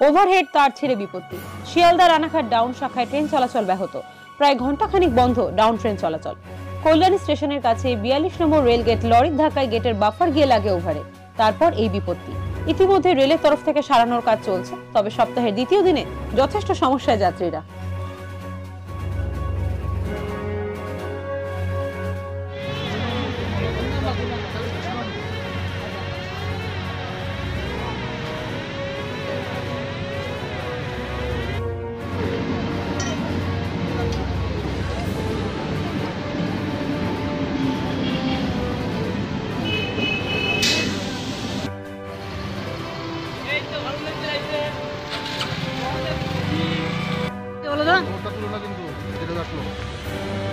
Overhead তার ছিঁড়ে বিপত্তি। শিয়ালদা রানাঘাট ডাউন শাখায় ট্রেন চলাচল ব্যাহত, প্রায় ঘন্টাখানিক বন্ধ ডাউন ট্রেন চলাচল। কল্যাণী স্টেশনের কাছে 42 নম্বর রেল গেট লরির ধাক্কায় গেটের বাফার গিয়ে লাগে ওভারে, তারপর এই বিপত্তি। ইতিমধ্যে রেলের তরফ থেকে সারানোর কাজ চলছে, তবে সপ্তাহের দ্বিতীয় দিনে যথেষ্ট সমস্যায় যাত্রীরা। কিন্তু